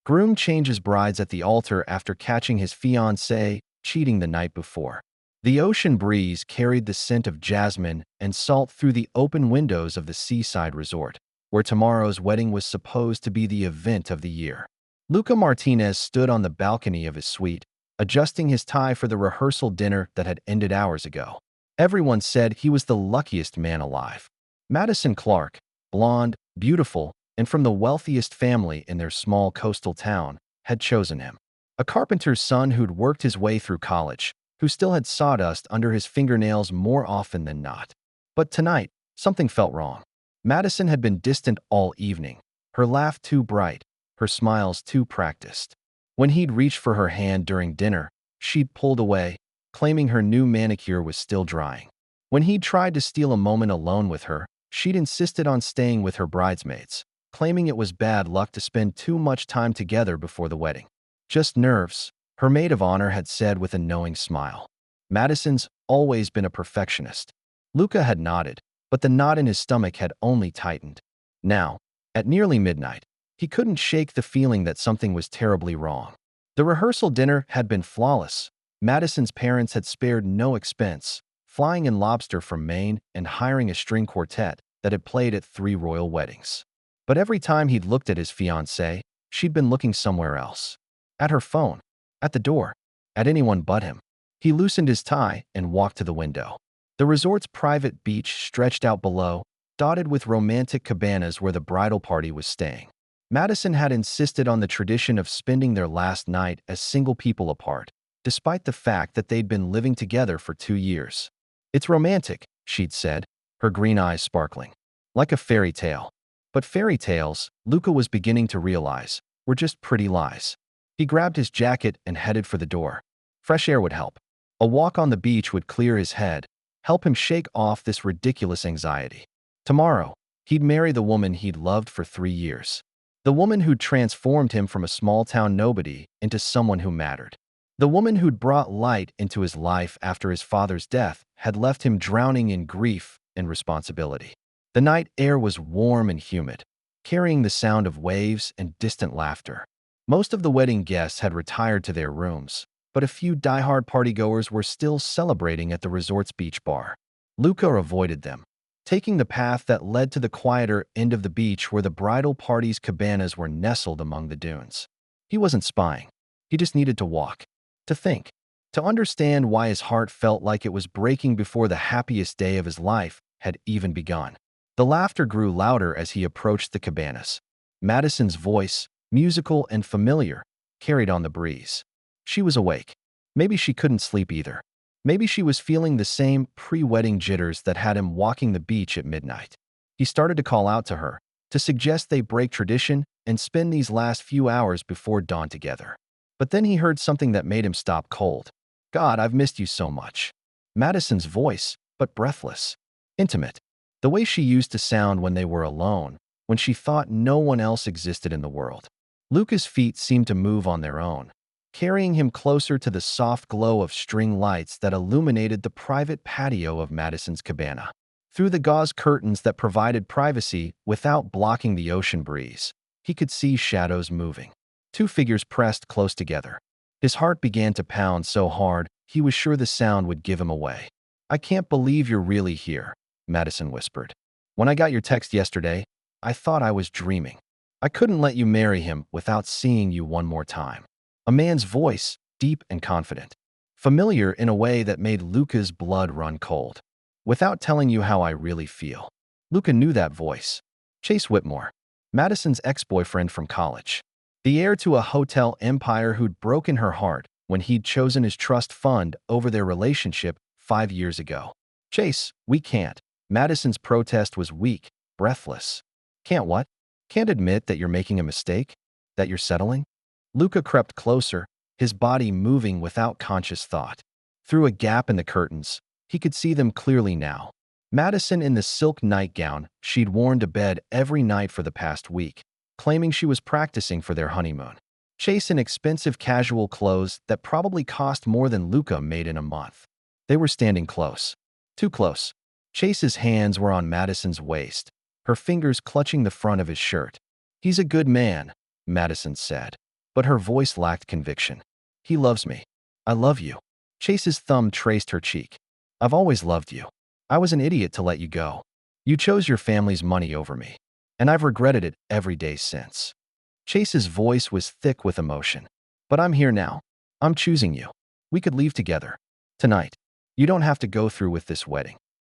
Groom changes brides at the altar after catching his fiancée cheating the night before. The ocean breeze carried the scent of jasmine and salt through the open windows of the seaside resort, where tomorrow's wedding was supposed to be the event of the year. Luca Martinez stood on the balcony of his suite, adjusting his tie for the rehearsal dinner that had ended hours ago. Everyone said he was the luckiest man alive. Madison Clark, blonde, beautiful, and from the wealthiest family in their small coastal town, had chosen him. A carpenter's son who'd worked his way through college, who still had sawdust under his fingernails more often than not. But tonight, something felt wrong. Madison had been distant all evening, her laugh too bright, her smiles too practiced. When he'd reached for her hand during dinner, she'd pulled away, claiming her new manicure was still drying. When he'd tried to steal a moment alone with her, she'd insisted on staying with her bridesmaids, claiming it was bad luck to spend too much time together before the wedding. Just nerves, her maid of honor had said with a knowing smile. Madison's always been a perfectionist. Luca had nodded, but the knot in his stomach had only tightened. Now, at nearly midnight, he couldn't shake the feeling that something was terribly wrong. The rehearsal dinner had been flawless. Madison's parents had spared no expense, flying in lobster from Maine and hiring a string quartet that had played at 3 royal weddings. But every time he'd looked at his fiancée, she'd been looking somewhere else. At her phone, at the door, at anyone but him. He loosened his tie and walked to the window. The resort's private beach stretched out below, dotted with romantic cabanas where the bridal party was staying. Madison had insisted on the tradition of spending their last night as single people apart, despite the fact that they'd been living together for 2 years. "It's romantic," she'd said, her green eyes sparkling. "Like a fairy tale." But fairy tales, Luca was beginning to realize, were just pretty lies. He grabbed his jacket and headed for the door. Fresh air would help. A walk on the beach would clear his head, help him shake off this ridiculous anxiety. Tomorrow, he'd marry the woman he'd loved for 3 years. The woman who'd transformed him from a small-town nobody into someone who mattered. The woman who'd brought light into his life after his father's death had left him drowning in grief and responsibility. The night air was warm and humid, carrying the sound of waves and distant laughter. Most of the wedding guests had retired to their rooms, but a few die-hard partygoers were still celebrating at the resort's beach bar. Luca avoided them, taking the path that led to the quieter end of the beach where the bridal party's cabanas were nestled among the dunes. He wasn't spying. He just needed to walk, to think, to understand why his heart felt like it was breaking before the happiest day of his life had even begun. The laughter grew louder as he approached the cabanas. Madison's voice, musical and familiar, carried on the breeze. She was awake. Maybe she couldn't sleep either. Maybe she was feeling the same pre-wedding jitters that had him walking the beach at midnight. He started to call out to her, to suggest they break tradition and spend these last few hours before dawn together. But then he heard something that made him stop cold. "God, I've missed you so much." Madison's voice, but breathless. Intimate. The way she used to sound when they were alone, when she thought no one else existed in the world. Luca's feet seemed to move on their own, carrying him closer to the soft glow of string lights that illuminated the private patio of Madison's cabana. Through the gauze curtains that provided privacy without blocking the ocean breeze, he could see shadows moving. 2 figures pressed close together. His heart began to pound so hard, he was sure the sound would give him away. "I can't believe you're really here," Madison whispered. "When I got your text yesterday, I thought I was dreaming. I couldn't let you marry him without seeing you one more time." A man's voice, deep and confident. Familiar in a way that made Luca's blood run cold. "Without telling you how I really feel." Luca knew that voice. Chase Whitmore, Madison's ex-boyfriend from college. The heir to a hotel empire who'd broken her heart when he'd chosen his trust fund over their relationship 5 years ago. "Chase, we can't." Madison's protest was weak, breathless. "Can't what?" "Can't admit that you're making a mistake? That you're settling?" Luca crept closer, his body moving without conscious thought. Through a gap in the curtains, he could see them clearly now. Madison in the silk nightgown she'd worn to bed every night for the past week, claiming she was practicing for their honeymoon. Chase in expensive casual clothes that probably cost more than Luca made in a month. They were standing close. Too close. Chase's hands were on Madison's waist, her fingers clutching the front of his shirt. "He's a good man," Madison said. but her voice lacked conviction. He loves me. I love you. Chase's thumb traced her cheek. I've always loved you. I was an idiot to let you go. You chose your family's money over me, and I've regretted it every day since. Chase's voice was thick with emotion. But I'm here now. I'm choosing you. We could leave together. Tonight. You don't have to go through with this wedding.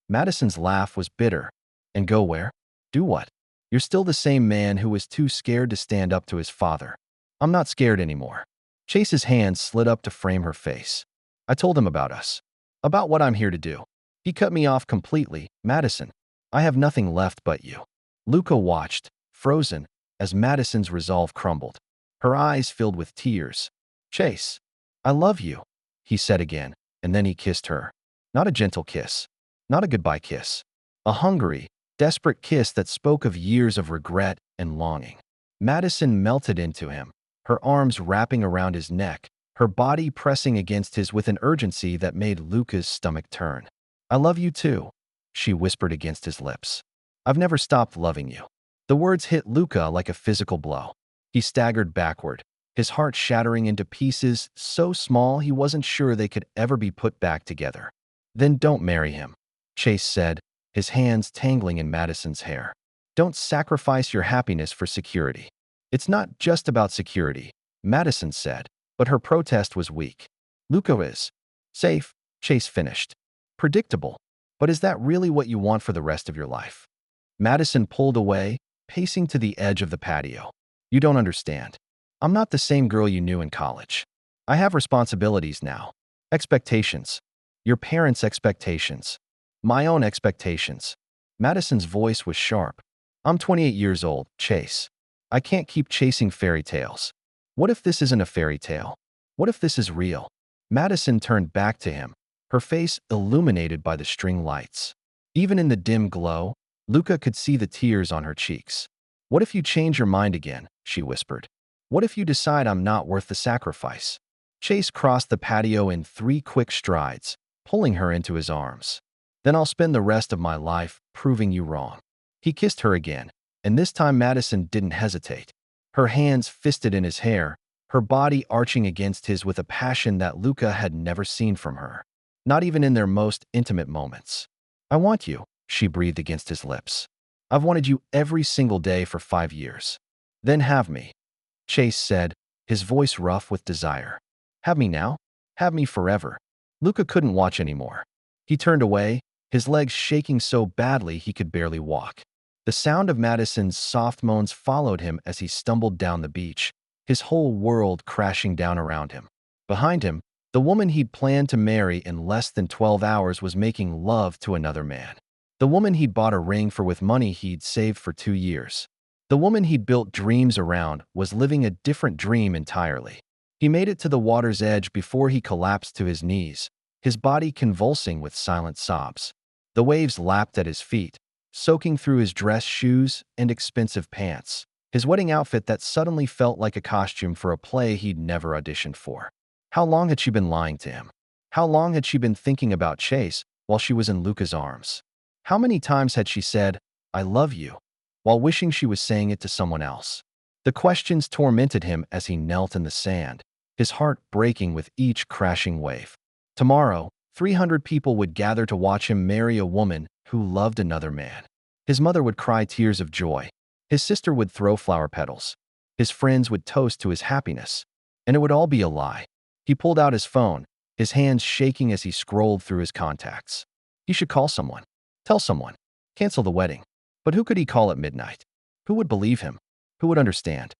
Madison's laugh was bitter. And go where? Do what? You're still the same man who was too scared to stand up to his father. I'm not scared anymore. Chase's hand slid up to frame her face. I told him about us. About what I'm here to do. He cut me off completely. Madison, I have nothing left but you. Luca watched, frozen, as Madison's resolve crumbled. Her eyes filled with tears. Chase, I love you, he said again, and then he kissed her. Not a gentle kiss. Not a goodbye kiss. A hungry, desperate kiss that spoke of years of regret and longing. Madison melted into him, her arms wrapping around his neck, her body pressing against his with an urgency that made Luca's stomach turn. I love you too, she whispered against his lips. I've never stopped loving you. The words hit Luca like a physical blow. He staggered backward, his heart shattering into pieces so small he wasn't sure they could ever be put back together. Then don't marry him, Chase said, his hands tangling in Madison's hair. Don't sacrifice your happiness for security. It's not just about security, Madison said, but her protest was weak. Luca is safe, Chase finished. Predictable, but is that really what you want for the rest of your life? Madison pulled away, pacing to the edge of the patio. You don't understand. I'm not the same girl you knew in college. I have responsibilities now. Expectations. Your parents' expectations. My own expectations. Madison's voice was sharp. I'm 28 years old, Chase. I can't keep chasing fairy tales. What if this isn't a fairy tale? What if this is real? Madison turned back to him, her face illuminated by the string lights. Even in the dim glow, Luca could see the tears on her cheeks. What if you change your mind again? She whispered. What if you decide I'm not worth the sacrifice? Chase crossed the patio in 3 quick strides, pulling her into his arms. Then I'll spend the rest of my life proving you wrong. He kissed her again, and this time Madison didn't hesitate. Her hands fisted in his hair, her body arching against his with a passion that Luca had never seen from her, not even in their most intimate moments. I want you, she breathed against his lips. I've wanted you every single day for 5 years. Then have me, Chase said, his voice rough with desire. Have me now? Have me forever. Luca couldn't watch anymore. He turned away, his legs shaking so badly he could barely walk. The sound of Madison's soft moans followed him as he stumbled down the beach, his whole world crashing down around him. Behind him, the woman he'd planned to marry in less than 12 hours was making love to another man. The woman he'd bought a ring for with money he'd saved for 2 years. The woman he'd built dreams around was living a different dream entirely. He made it to the water's edge before he collapsed to his knees, his body convulsing with silent sobs. The waves lapped at his feet, soaking through his dress shoes and expensive pants, his wedding outfit that suddenly felt like a costume for a play he'd never auditioned for. How long had she been lying to him? How long had she been thinking about Chase while she was in Luca's arms? How many times had she said, I love you, while wishing she was saying it to someone else? The questions tormented him as he knelt in the sand, his heart breaking with each crashing wave. Tomorrow, 300 people would gather to watch him marry a woman who loved another man. His mother would cry tears of joy. His sister would throw flower petals. His friends would toast to his happiness. And it would all be a lie. He pulled out his phone, his hands shaking as he scrolled through his contacts. He should call someone. Tell someone. Cancel the wedding. But who could he call at midnight? Who would believe him? Who would understand?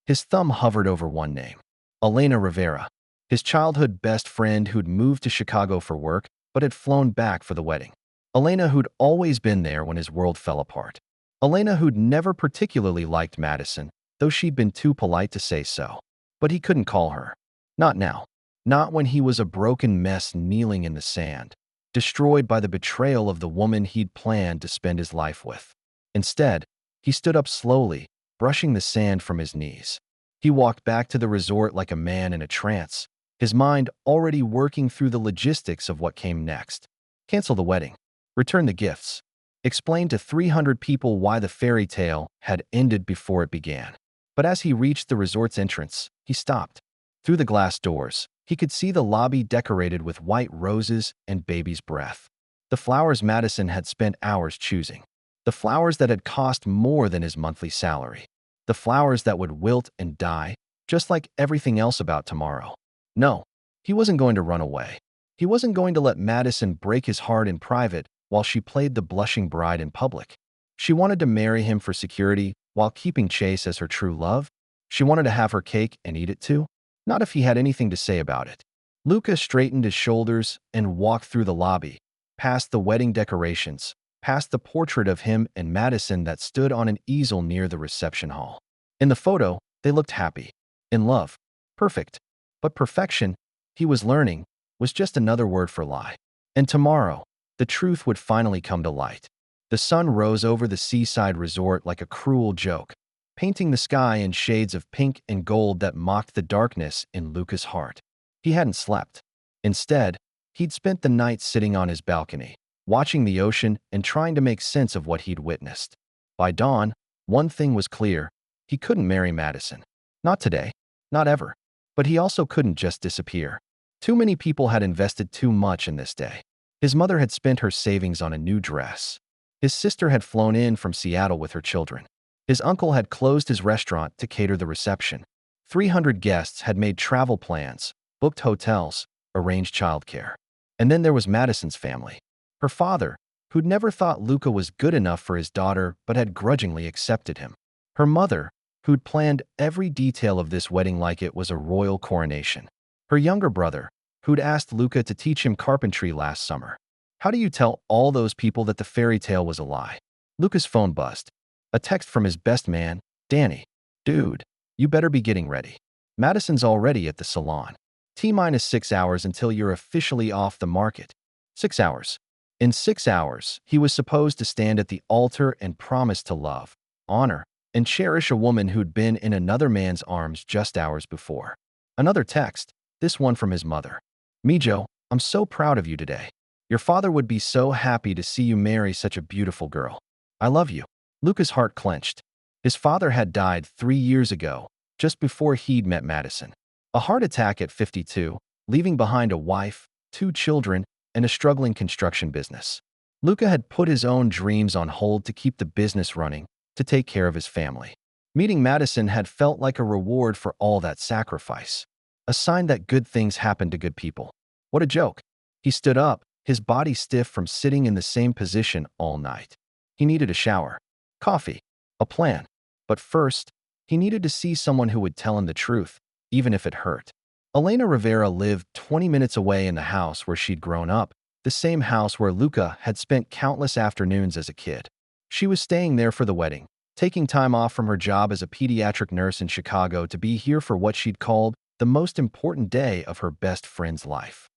His thumb hovered over one name. Elena Rivera. His childhood best friend who'd moved to Chicago for work but had flown back for the wedding. Elena who'd always been there when his world fell apart. Elena who'd never particularly liked Madison, though she'd been too polite to say so. But he couldn't call her. Not now. Not when he was a broken mess kneeling in the sand, destroyed by the betrayal of the woman he'd planned to spend his life with. Instead, he stood up slowly, brushing the sand from his knees. He walked back to the resort like a man in a trance, his mind already working through the logistics of what came next. Cancel the wedding. Return the gifts. Explain to 300 people why the fairy tale had ended before it began. But as he reached the resort's entrance, He stopped. Through the glass doors, he could see the lobby decorated with white roses and baby's breath. The flowers Madison had spent hours choosing. The flowers that had cost more than his monthly salary. The flowers that would wilt and die, just like everything else about tomorrow. No, he wasn't going to run away. He wasn't going to let Madison break his heart in private while she played the blushing bride in public. She wanted to marry him for security while keeping Chase as her true love. She wanted to have her cake and eat it too, not if he had anything to say about it. Luca straightened his shoulders and walked through the lobby, past the wedding decorations, past the portrait of him and Madison that stood on an easel near the reception hall. In the photo, they looked happy, in love, perfect. But perfection, he was learning, was just another word for lie. And tomorrow, the truth would finally come to light. The sun rose over the seaside resort like a cruel joke, painting the sky in shades of pink and gold that mocked the darkness in Luca's heart. He hadn't slept. Instead, he'd spent the night sitting on his balcony, watching the ocean and trying to make sense of what he'd witnessed. By dawn, one thing was clear. He couldn't marry Madison. Not today. Not ever. But he also couldn't just disappear. Too many people had invested too much in this day. His mother had spent her savings on a new dress. His sister had flown in from Seattle with her children. His uncle had closed his restaurant to cater the reception. 300 guests had made travel plans, booked hotels, arranged childcare. And then there was Madison's family. Her father, who'd never thought Luca was good enough for his daughter but had grudgingly accepted him. Her mother, who'd planned every detail of this wedding like it was a royal coronation. Her younger brother, who'd asked Luca to teach him carpentry last summer. How do you tell all those people that the fairy tale was a lie? Luca's phone buzzed. A text from his best man, Danny. Dude, you better be getting ready. Madison's already at the salon. T-minus 6 hours until you're officially off the market. 6 hours. In 6 hours, he was supposed to stand at the altar and promise to love, honor, and cherish a woman who'd been in another man's arms just hours before. Another text, this one from his mother. Mijo, I'm so proud of you today. Your father would be so happy to see you marry such a beautiful girl. I love you. Luca's heart clenched. His father had died 3 years ago, just before he'd met Madison. A heart attack at 52, leaving behind a wife, 2 children, and a struggling construction business. Luca had put his own dreams on hold to keep the business running, to take care of his family. Meeting Madison had felt like a reward for all that sacrifice. A sign that good things happen to good people. What a joke. He stood up, his body stiff from sitting in the same position all night. He needed a shower, coffee, a plan. But first, he needed to see someone who would tell him the truth, even if it hurt. Elena Rivera lived 20 minutes away in the house where she'd grown up, the same house where Luca had spent countless afternoons as a kid. She was staying there for the wedding, taking time off from her job as a pediatric nurse in Chicago to be here for what she'd called the most important day of her best friend's life.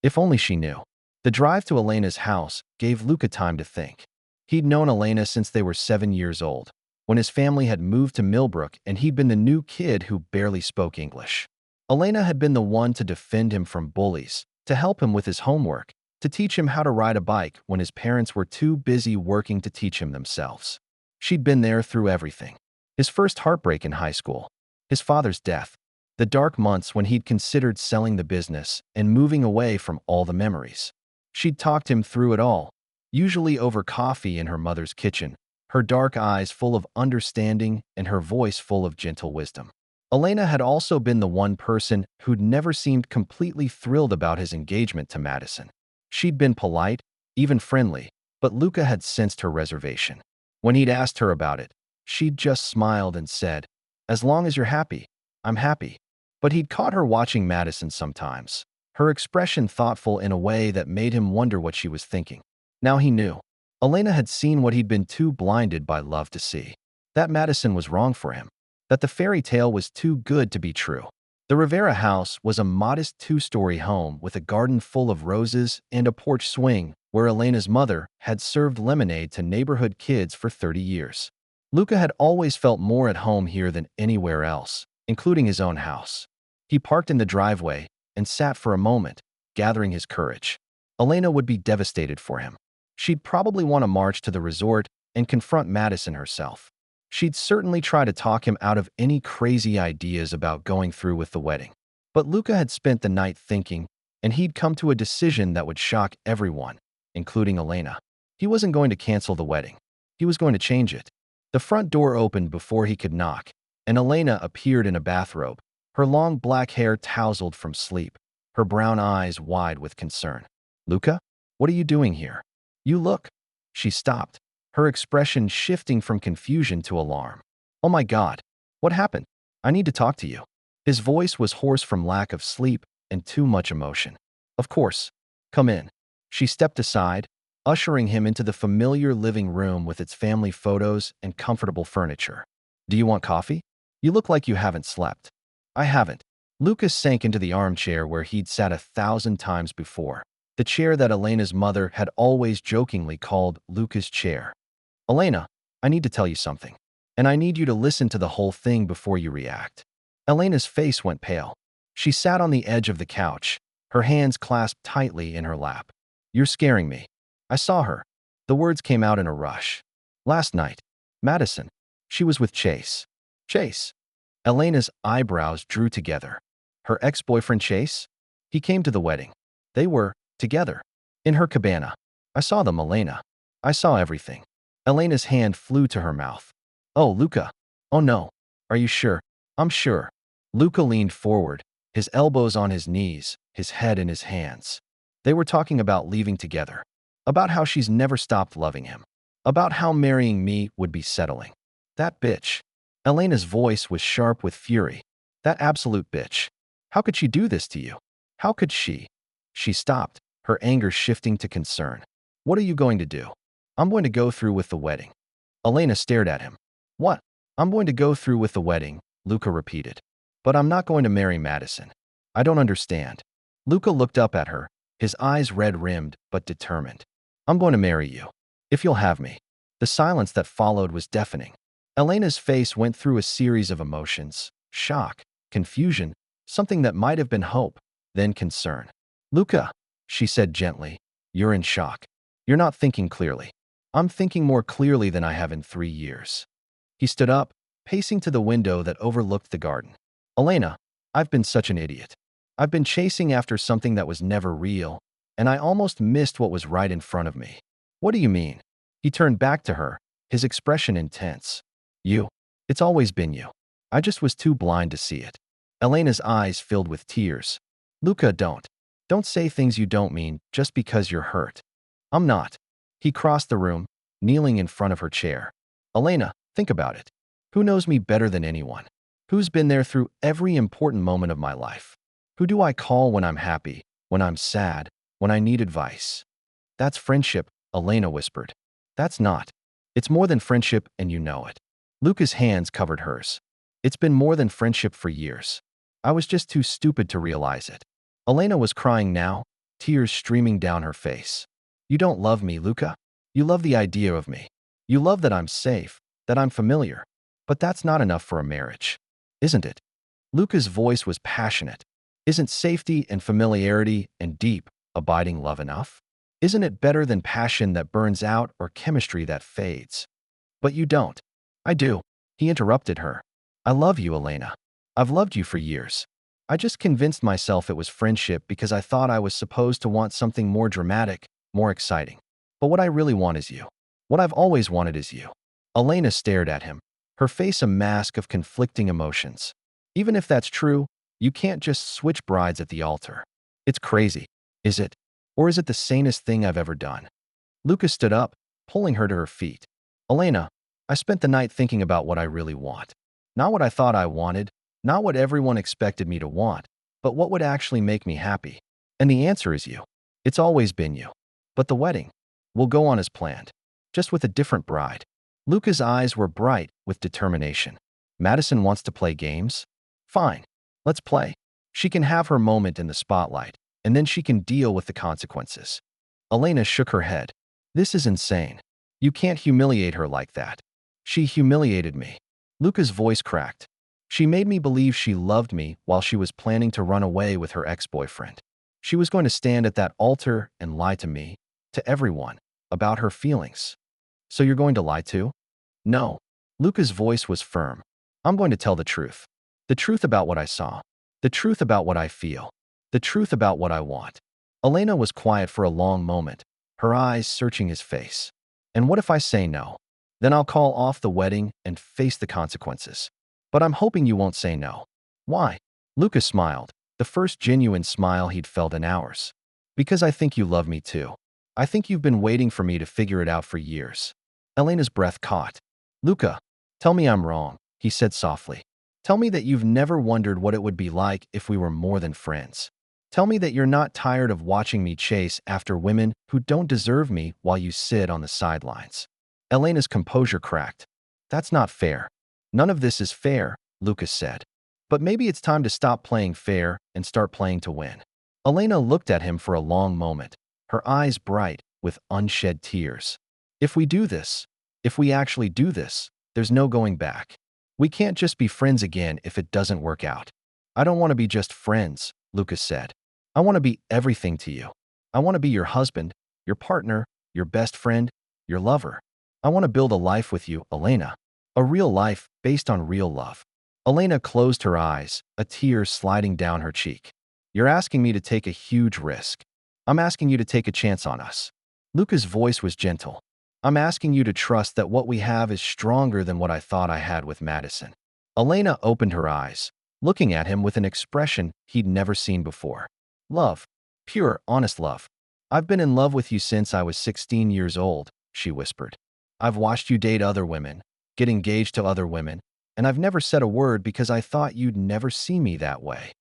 If only she knew. The drive to Elena's house gave Luca time to think. He'd known Elena since they were 7 years old, when his family had moved to Millbrook and he'd been the new kid who barely spoke English. Elena had been the one to defend him from bullies, to help him with his homework, to teach him how to ride a bike when his parents were too busy working to teach him themselves. She'd been there through everything. His first heartbreak in high school, his father's death, the dark months when he'd considered selling the business and moving away from all the memories. She'd talked him through it all, usually over coffee in her mother's kitchen, her dark eyes full of understanding and her voice full of gentle wisdom. Elena had also been the one person who'd never seemed completely thrilled about his engagement to Madison. She'd been polite, even friendly, but Luca had sensed her reservation. When he'd asked her about it, she'd just smiled and said, "As long as you're happy, I'm happy." But he'd caught her watching Madison sometimes, her expression thoughtful in a way that made him wonder what she was thinking. Now he knew. Elena had seen what he'd been too blinded by love to see. That Madison was wrong for him. That the fairy tale was too good to be true. The Rivera house was a modest 2-story home with a garden full of roses and a porch swing where Elena's mother had served lemonade to neighborhood kids for 30 years. Luca had always felt more at home here than anywhere else, including his own house. He parked in the driveway and sat for a moment, gathering his courage. Elena would be devastated for him. She'd probably want to march to the resort and confront Madison herself. She'd certainly try to talk him out of any crazy ideas about going through with the wedding. But Luca had spent the night thinking, and he'd come to a decision that would shock everyone, including Elena. He wasn't going to cancel the wedding. He was going to change it. The front door opened before he could knock, and Elena appeared in a bathrobe, her long black hair tousled from sleep, her brown eyes wide with concern. "Luca, what are you doing here? You look—" She stopped, her expression shifting from confusion to alarm. "Oh my God, what happened? I need to talk to you." His voice was hoarse from lack of sleep and too much emotion. "Of course. Come in." She stepped aside, ushering him into the familiar living room with its family photos and comfortable furniture. "Do you want coffee? You look like you haven't slept." "I haven't." Lucas sank into the armchair where he'd sat 1,000 times before, the chair that Elena's mother had always jokingly called Lucas' chair. "Elena, I need to tell you something, and I need you to listen to the whole thing before you react." Elena's face went pale. She sat on the edge of the couch, her hands clasped tightly in her lap. "You're scaring me." "I saw her." The words came out in a rush. "Last night. Madison. She was with Chase." "Chase?" Elena's eyebrows drew together. Her ex-boyfriend Chase? He came to the wedding. They were together. In her cabana. "I saw them, Elena. I saw everything." Elena's hand flew to her mouth. "Oh, Luca. Oh no. Are you sure?" "I'm sure." Luca leaned forward, his elbows on his knees, his head in his hands. They were talking about leaving together, about how she's never stopped loving him, about how marrying me would be settling. "That bitch." Elena's voice was sharp with fury. "That absolute bitch. How could she do this to you? How could she?" She stopped, her anger shifting to concern. "What are you going to do?" "I'm going to go through with the wedding." Elena stared at him. "What?" "I'm going to go through with the wedding," Luca repeated. "But I'm not going to marry Madison." "I don't understand." Luca looked up at her, his eyes red-rimmed but determined. "I'm going to marry you. If you'll have me." The silence that followed was deafening. Elena's face went through a series of emotions: shock, confusion, something that might have been hope, then concern. "Luca," she said gently, "you're in shock. You're not thinking clearly." "I'm thinking more clearly than I have in 3 years." He stood up, pacing to the window that overlooked the garden. "Elena, I've been such an idiot. I've been chasing after something that was never real, and I almost missed what was right in front of me." "What do you mean?" He turned back to her, his expression intense. "You. It's always been you. I just was too blind to see it." Elena's eyes filled with tears. "Luca, don't. Don't say things you don't mean just because you're hurt." "I'm not." He crossed the room, kneeling in front of her chair. "Elena, think about it. Who knows me better than anyone? Who's been there through every important moment of my life? Who do I call when I'm happy, when I'm sad, when I need advice?" "That's friendship," Elena whispered. "That's not. It's more than friendship, and you know it." Luca's hands covered hers. "It's been more than friendship for years. I was just too stupid to realize it." Elena was crying now, tears streaming down her face. "You don't love me, Luca. You love the idea of me. You love that I'm safe, that I'm familiar. But that's not enough for a marriage, isn't it?" Luca's voice was passionate. "Isn't safety and familiarity and deep, abiding love enough? Isn't it better than passion that burns out or chemistry that fades?" "But you don't." "I do." He interrupted her. "I love you, Elena. I've loved you for years. I just convinced myself it was friendship because I thought I was supposed to want something more dramatic, more exciting. But what I really want is you. What I've always wanted is you." Elena stared at him, her face a mask of conflicting emotions. "Even if that's true, you can't just switch brides at the altar. It's crazy, is it? Or is it the sanest thing I've ever done?" Lucas stood up, pulling her to her feet. "Elena, I spent the night thinking about what I really want. Not what I thought I wanted, not what everyone expected me to want, but what would actually make me happy. And the answer is you. It's always been you. But the wedding will go on as planned, just with a different bride." Luca's eyes were bright with determination. "Madison wants to play games? Fine, let's play. She can have her moment in the spotlight, and then she can deal with the consequences." Elena shook her head. "This is insane. You can't humiliate her like that." "She humiliated me." Luca's voice cracked. "She made me believe she loved me while she was planning to run away with her ex-boyfriend. She was going to stand at that altar and lie to me, to everyone, about her feelings." "So you're going to lie too?" "No." Luca's voice was firm. I'm going to tell the truth. The truth about what I saw. The truth about what I feel. The truth about what I want. Elena was quiet for a long moment, her eyes searching his face. And what if I say no? Then I'll call off the wedding and face the consequences. But I'm hoping you won't say no. Why? Luca smiled, the first genuine smile he'd felt in hours. Because I think you love me too. I think you've been waiting for me to figure it out for years. Elena's breath caught. Luca, tell me I'm wrong, he said softly. Tell me that you've never wondered what it would be like if we were more than friends. Tell me that you're not tired of watching me chase after women who don't deserve me while you sit on the sidelines. Elena's composure cracked. That's not fair. None of this is fair, Lucas said. But maybe it's time to stop playing fair and start playing to win. Elena looked at him for a long moment, her eyes bright with unshed tears. If we do this, if we actually do this, there's no going back. We can't just be friends again if it doesn't work out. I don't want to be just friends, Lucas said. I want to be everything to you. I want to be your husband, your partner, your best friend, your lover. I want to build a life with you, Elena. A real life based on real love. Elena closed her eyes, a tear sliding down her cheek. You're asking me to take a huge risk. I'm asking you to take a chance on us. Luca's voice was gentle. I'm asking you to trust that what we have is stronger than what I thought I had with Madison. Elena opened her eyes, looking at him with an expression he'd never seen before. Love. Pure, honest love. I've been in love with you since I was 16 years old, she whispered. I've watched you date other women, get engaged to other women, and I've never said a word because I thought you'd never see me that way.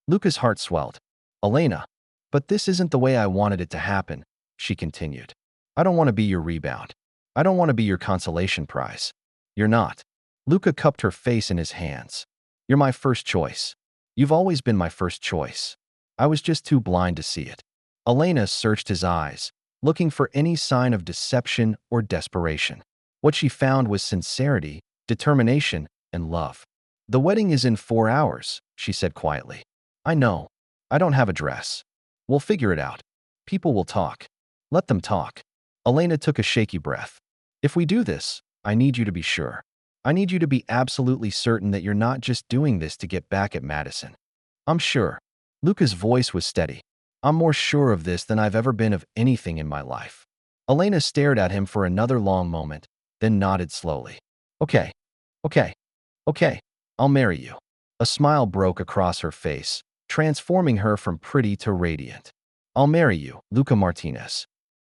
Luca's heart swelled. Elena, but this isn't the way I wanted it to happen, she continued. I don't want to be your rebound. I don't want to be your consolation prize. You're not. Luca cupped her face in his hands. You're my first choice. You've always been my first choice. I was just too blind to see it. Elena searched his eyes, looking for any sign of deception or desperation. What she found was sincerity, determination, and love. The wedding is in 4 hours, she said quietly. I know. I don't have a dress. We'll figure it out. People will talk. Let them talk. Elena took a shaky breath. If we do this, I need you to be sure. I need you to be absolutely certain that you're not just doing this to get back at Madison. I'm sure. Luca's voice was steady. I'm more sure of this than I've ever been of anything in my life. Elena stared at him for another long moment, then nodded slowly. Okay. Okay. I'll marry you. A smile broke across her face, transforming her from pretty to radiant. I'll marry you, Luca Martinez.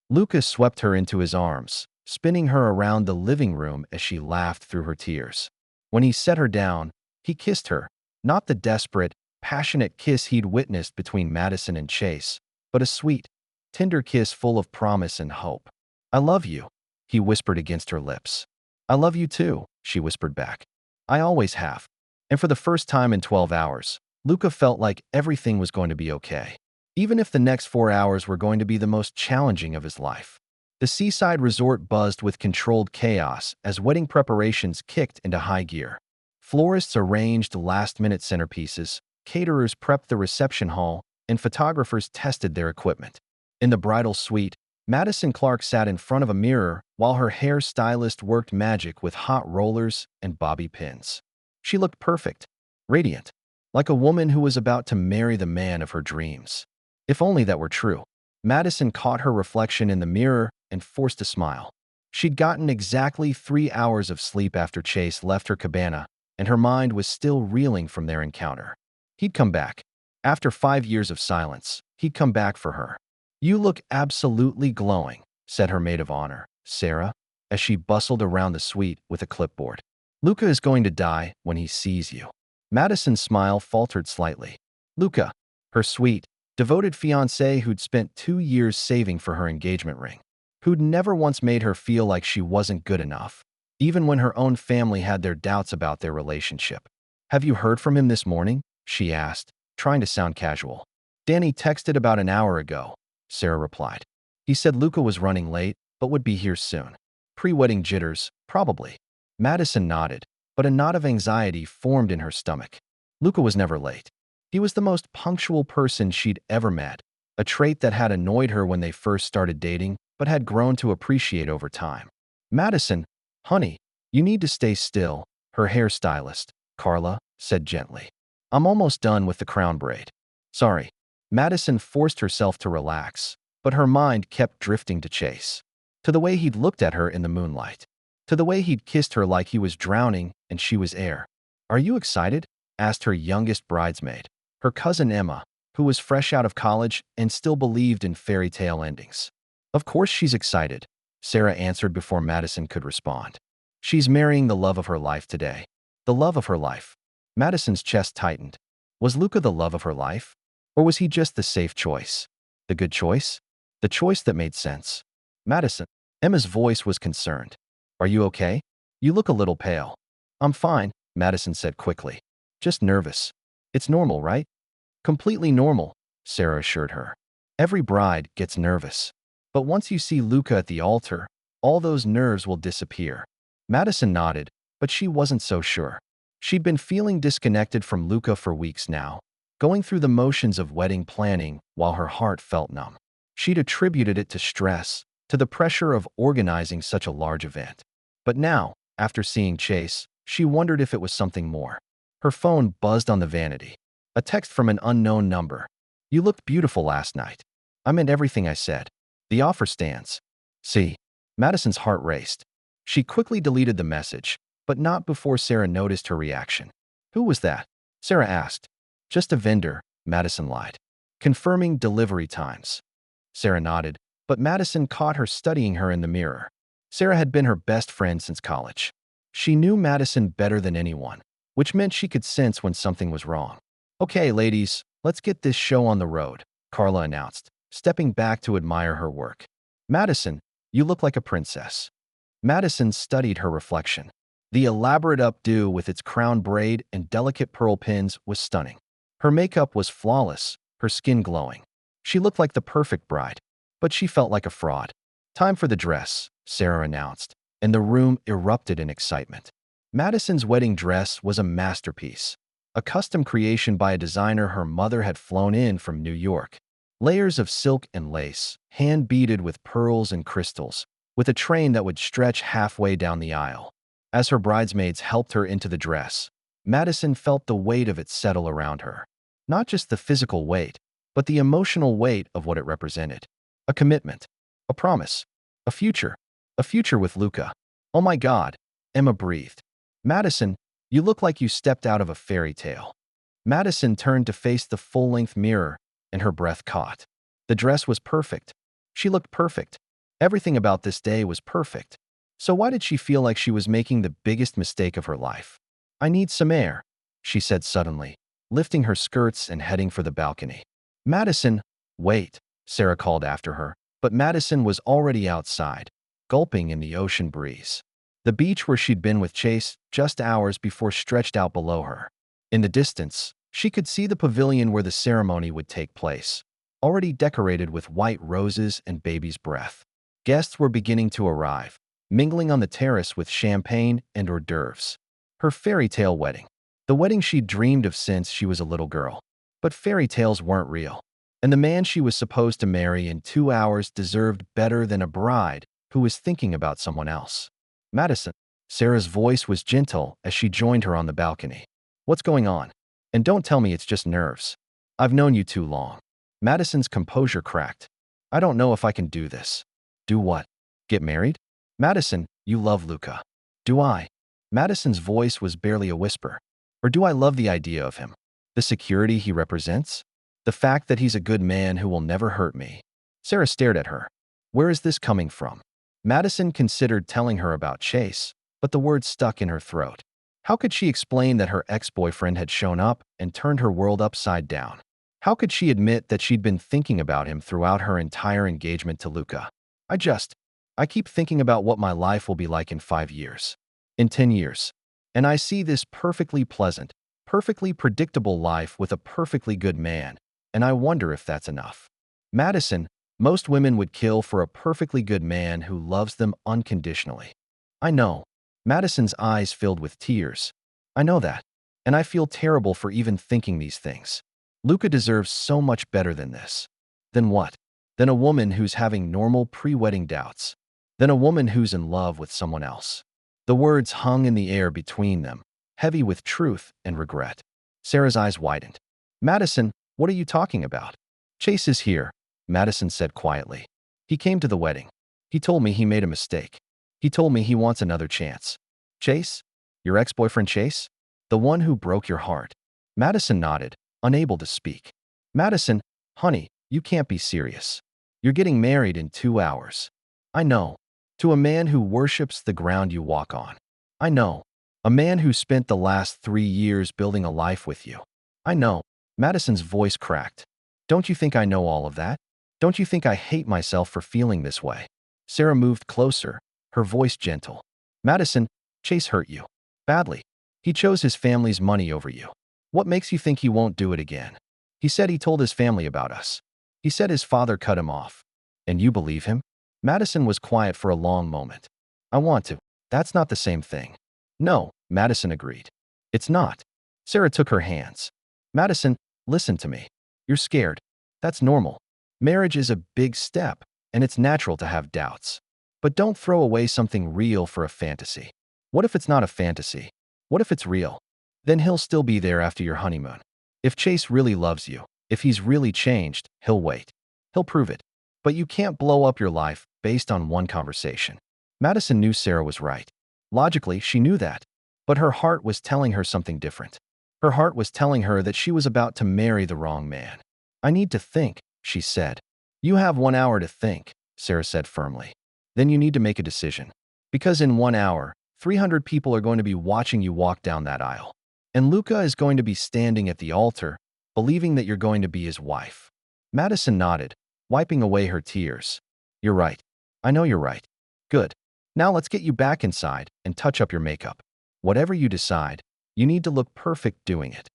Luca swept her into his arms, spinning her around the living room as she laughed through her tears. When he set her down, he kissed her, not the desperate, passionate kiss he'd witnessed between Madison and Chase, but a sweet, tender kiss full of promise and hope. I love you, he whispered against her lips. I love you too, she whispered back. I always have. And for the first time in 12 hours, Luca felt like everything was going to be okay. Even if the next 4 hours were going to be the most challenging of his life. The seaside resort buzzed with controlled chaos as wedding preparations kicked into high gear. Florists arranged last-minute centerpieces, caterers prepped the reception hall, and photographers tested their equipment. In the bridal suite, Madison Clark sat in front of a mirror while her hairstylist worked magic with hot rollers and bobby pins. She looked perfect, radiant, like a woman who was about to marry the man of her dreams. If only that were true. Madison caught her reflection in the mirror and forced a smile. She'd gotten exactly 3 hours of sleep after Chase left her cabana, and her mind was still reeling from their encounter. He'd come back. After 5 years of silence, he'd come back for her. You look absolutely glowing, said her maid of honor, Sarah, as she bustled around the suite with a clipboard. Luca is going to die when he sees you. Madison's smile faltered slightly. Luca, her sweet, devoted fiancé who'd spent 2 years saving for her engagement ring, who'd never once made her feel like she wasn't good enough, even when her own family had their doubts about their relationship. Have you heard from him this morning? She asked, trying to sound casual. Danny texted about an hour ago, Sarah replied. He said Luca was running late, but would be here soon. Pre-wedding jitters, probably. Madison nodded, but a knot of anxiety formed in her stomach. Luca was never late. He was the most punctual person she'd ever met, a trait that had annoyed her when they first started dating, but had grown to appreciate over time. Madison, honey, You need to stay still, her hairstylist, Carla, said gently. I'm almost done with the crown braid. Sorry. Madison forced herself to relax, but her mind kept drifting to Chase. To the way he'd looked at her in the moonlight. To the way he'd kissed her like he was drowning and she was air. Are you excited? Asked her youngest bridesmaid, her cousin Emma, who was fresh out of college and still believed in fairy tale endings. Of course she's excited, Sarah answered before Madison could respond. She's marrying the love of her life today. The love of her life. Madison's chest tightened. Was Luca the love of her life? Or was he just the safe choice? The good choice? The choice that made sense? Madison. Emma's voice was concerned. Are you okay? You look a little pale. I'm fine, Madison said quickly. Just nervous. It's normal, right? Completely normal, Sarah assured her. Every bride gets nervous. But once you see Luca at the altar, all those nerves will disappear. Madison nodded, but she wasn't so sure. She'd been feeling disconnected from Luca for weeks now, going through the motions of wedding planning while her heart felt numb. She'd attributed it to stress, to the pressure of organizing such a large event. But now, after seeing Chase, she wondered if it was something more. Her phone buzzed on the vanity. A text from an unknown number. You looked beautiful last night. I meant everything I said. The offer stands. See. Madison's heart raced. She quickly deleted the message, but not before Sarah noticed her reaction. Who was that? Sarah asked. Just a vendor, Madison lied. Confirming delivery times. Sarah nodded, but Madison caught her studying her in the mirror. Sarah had been her best friend since college. She knew Madison better than anyone, which meant she could sense when something was wrong. Okay, ladies, let's get this show on the road, Carla announced, stepping back to admire her work. Madison, you look like a princess. Madison studied her reflection. The elaborate updo with its crown braid and delicate pearl pins was stunning. Her makeup was flawless, her skin glowing. She looked like the perfect bride, but she felt like a fraud. Time for the dress, Sarah announced, and the room erupted in excitement. Madison's wedding dress was a masterpiece, a custom creation by a designer her mother had flown in from New York. Layers of silk and lace, hand-beaded with pearls and crystals, with a train that would stretch halfway down the aisle. As her bridesmaids helped her into the dress, Madison felt the weight of it settle around her. Not just the physical weight, but the emotional weight of what it represented. A commitment, a promise, a future with Luca. Oh my God, Emma breathed. Madison, you look like you stepped out of a fairy tale. Madison turned to face the full-length mirror, and her breath caught. The dress was perfect. She looked perfect. Everything about this day was perfect. So why did she feel like she was making the biggest mistake of her life? I need some air, she said suddenly, lifting her skirts and heading for the balcony. Madison, wait, Sarah called after her, but Madison was already outside, gulping in the ocean breeze. The beach where she'd been with Chase just hours before stretched out below her. In the distance, she could see the pavilion where the ceremony would take place, already decorated with white roses and baby's breath. Guests were beginning to arrive, mingling on the terrace with champagne and hors d'oeuvres. Her fairy tale wedding. The wedding she'd dreamed of since she was a little girl. But fairy tales weren't real. And the man she was supposed to marry in 2 hours deserved better than a bride who was thinking about someone else. Madison. Sarah's voice was gentle as she joined her on the balcony. What's going on? And don't tell me it's just nerves. I've known you too long. Madison's composure cracked. I don't know if I can do this. Do what? Get married? Madison, you love Luca. Do I? Madison's voice was barely a whisper. Or do I love the idea of him? The security he represents? The fact that he's a good man who will never hurt me? Sarah stared at her. Where is this coming from? Madison considered telling her about Chase, but the words stuck in her throat. How could she explain that her ex-boyfriend had shown up and turned her world upside down? How could she admit that she'd been thinking about him throughout her entire engagement to Luca? I keep thinking about what my life will be like in 5 years, in 10 years. And I see this perfectly pleasant, perfectly predictable life with a perfectly good man, and I wonder if that's enough. Madison, most women would kill for a perfectly good man who loves them unconditionally. I know. Madison's eyes filled with tears. I know that, and I feel terrible for even thinking these things. Luca deserves so much better than this. Then what? Than a woman who's having normal pre-wedding doubts. Than a woman who's in love with someone else. The words hung in the air between them, heavy with truth and regret. Sarah's eyes widened. Madison, what are you talking about? Chase is here, Madison said quietly. He came to the wedding. He told me he made a mistake. He told me he wants another chance. Chase? Your ex-boyfriend Chase? The one who broke your heart. Madison nodded, unable to speak. Madison, honey, you can't be serious. You're getting married in 2 hours. I know. To a man who worships the ground you walk on. I know. A man who spent the last 3 years building a life with you. I know. Madison's voice cracked. Don't you think I know all of that? Don't you think I hate myself for feeling this way? Sarah moved closer, her voice gentle. Madison, Chase hurt you. Badly. He chose his family's money over you. What makes you think he won't do it again? He said he told his family about us. He said his father cut him off. And you believe him? Madison was quiet for a long moment. I want to. That's not the same thing. No, Madison agreed. It's not. Sarah took her hands. Madison, listen to me. You're scared. That's normal. Marriage is a big step, and it's natural to have doubts. But don't throw away something real for a fantasy. What if it's not a fantasy? What if it's real? Then he'll still be there after your honeymoon. If Chase really loves you, if he's really changed, he'll wait. He'll prove it. But you can't blow up your life based on one conversation. Madison knew Sarah was right. Logically, she knew that. But her heart was telling her something different. Her heart was telling her that she was about to marry the wrong man. I need to think, she said. You have 1 hour to think, Sarah said firmly. Then you need to make a decision. Because in 1 hour, 300 people are going to be watching you walk down that aisle. And Luca is going to be standing at the altar, believing that you're going to be his wife. Madison nodded, wiping away her tears. You're right. I know you're right. Good. Now let's get you back inside and touch up your makeup. Whatever you decide, you need to look perfect doing it.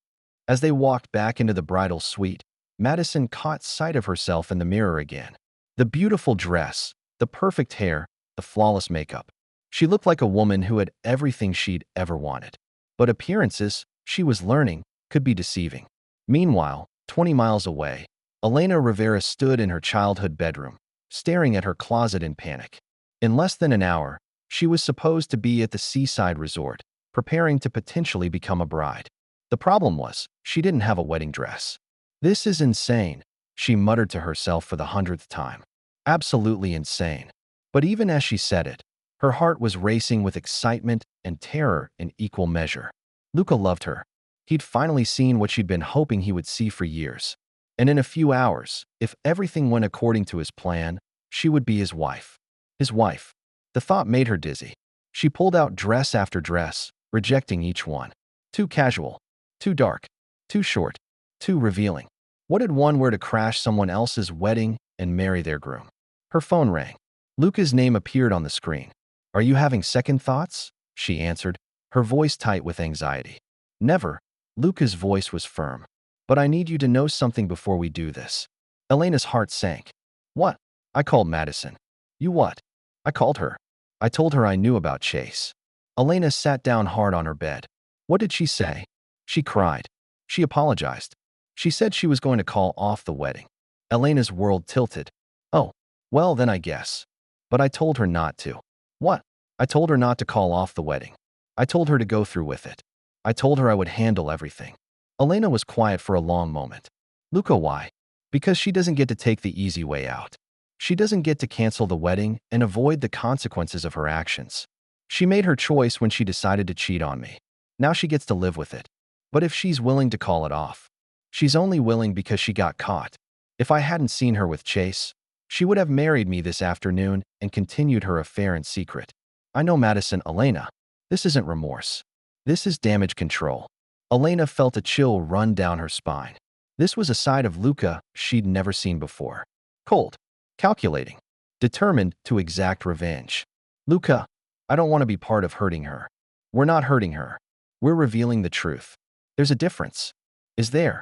As they walked back into the bridal suite, Madison caught sight of herself in the mirror again. The beautiful dress, the perfect hair, the flawless makeup. She looked like a woman who had everything she'd ever wanted. But appearances, she was learning, could be deceiving. Meanwhile, 20 miles away, Elena Rivera stood in her childhood bedroom, staring at her closet in panic. In less than an hour, she was supposed to be at the seaside resort, preparing to potentially become a bride. The problem was, she didn't have a wedding dress. This is insane, she muttered to herself for the 100th time. Absolutely insane. But even as she said it, her heart was racing with excitement and terror in equal measure. Luca loved her. He'd finally seen what she'd been hoping he would see for years. And in a few hours, if everything went according to his plan, she would be his wife. His wife. The thought made her dizzy. She pulled out dress after dress, rejecting each one. Too casual. Too dark. Too short. Too revealing. What if one were to crash someone else's wedding and marry their groom? Her phone rang. Luca's name appeared on the screen. Are you having second thoughts? She answered, her voice tight with anxiety. Never. Luca's voice was firm. But I need you to know something before we do this. Elena's heart sank. What? I called Madison. You what? I called her. I told her I knew about Chase. Elena sat down hard on her bed. What did she say? She cried. She apologized. She said she was going to call off the wedding. Elena's world tilted. Oh, well then I guess. But I told her not to. What? I told her not to call off the wedding. I told her to go through with it. I told her I would handle everything. Elena was quiet for a long moment. Luca, why? Because she doesn't get to take the easy way out. She doesn't get to cancel the wedding and avoid the consequences of her actions. She made her choice when she decided to cheat on me. Now she gets to live with it. But if she's willing to call it off, she's only willing because she got caught. If I hadn't seen her with Chase, she would have married me this afternoon and continued her affair in secret. I know, Madison. Elena, this isn't remorse. This is damage control. Elena felt a chill run down her spine. This was a side of Luca she'd never seen before. Cold. Calculating. Determined to exact revenge. Luca, I don't want to be part of hurting her. We're not hurting her. We're revealing the truth. There's a difference. Is there?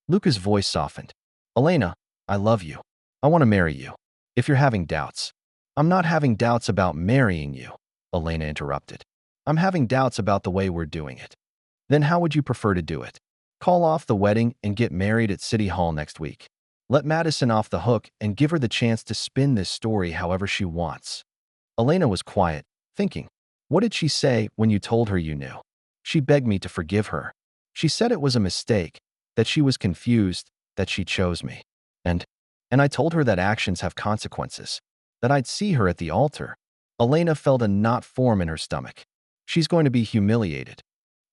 Luca's voice softened. Elena, I love you. I want to marry you. If you're having doubts. I'm not having doubts about marrying you, Elena interrupted. I'm having doubts about the way we're doing it. Then how would you prefer to do it? Call off the wedding and get married at City Hall next week. Let Madison off the hook and give her the chance to spin this story however she wants. Elena was quiet, thinking. What did she say when you told her you knew? She begged me to forgive her. She said it was a mistake, that she was confused, that she chose me. And, and I told her that actions have consequences, that I'd see her at the altar. Elena felt a knot form in her stomach. She's going to be humiliated.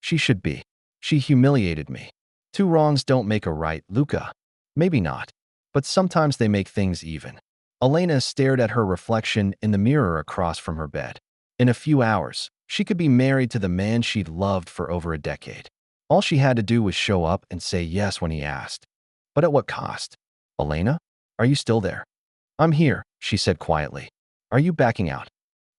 She should be. She humiliated me. Two wrongs don't make a right, Luca. Maybe not. But sometimes they make things even. Elena stared at her reflection in the mirror across from her bed. In a few hours, she could be married to the man she'd loved for over a decade. All she had to do was show up and say yes when he asked. But at what cost? Elena? Are you still there? I'm here, she said quietly. Are you backing out?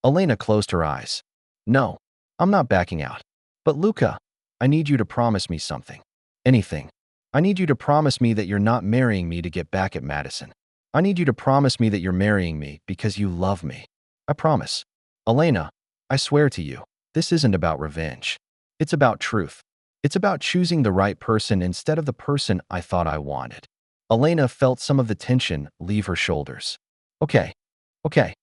Elena closed her eyes. No, I'm not backing out. But Luca, I need you to promise me something. Anything. I need you to promise me that you're not marrying me to get back at Madison. I need you to promise me that you're marrying me because you love me. I promise. Elena, I swear to you, this isn't about revenge. It's about truth. It's about choosing the right person instead of the person I thought I wanted. Elena felt some of the tension leave her shoulders. Okay, okay,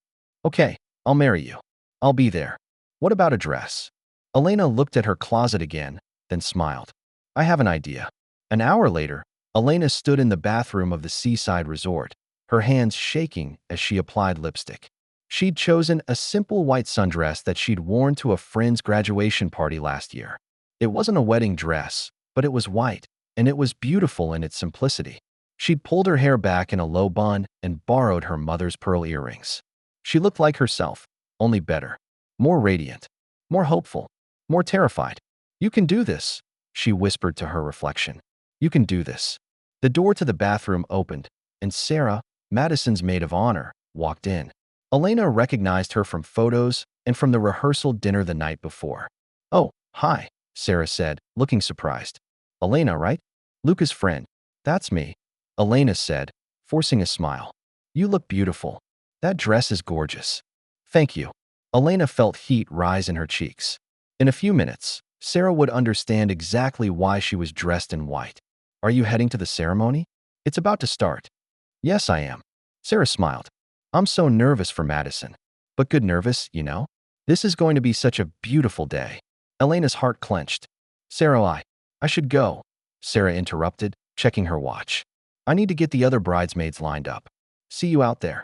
okay, I'll marry you. I'll be there. What about a dress? Elena looked at her closet again, then smiled. I have an idea. An hour later, Elena stood in the bathroom of the seaside resort, her hands shaking as she applied lipstick. She'd chosen a simple white sundress that she'd worn to a friend's graduation party last year. It wasn't a wedding dress, but it was white, and it was beautiful in its simplicity. She'd pulled her hair back in a low bun and borrowed her mother's pearl earrings. She looked like herself, only better, more radiant, more hopeful, more terrified. You can do this, she whispered to her reflection. You can do this. The door to the bathroom opened, and Sarah, Madison's maid of honor, walked in. Elena recognized her from photos and from the rehearsal dinner the night before. Oh, hi, Sarah said, looking surprised. Elena, right? Luca's friend. That's me, Elena said, forcing a smile. You look beautiful. That dress is gorgeous. Thank you. Elena felt heat rise in her cheeks. In a few minutes, Sarah would understand exactly why she was dressed in white. Are you heading to the ceremony? It's about to start. Yes, I am. Sarah smiled. I'm so nervous for Madison. But good nervous, you know? This is going to be such a beautiful day. Elena's heart clenched. Sarah, I should go, Sarah interrupted, checking her watch. I need to get the other bridesmaids lined up. See you out there.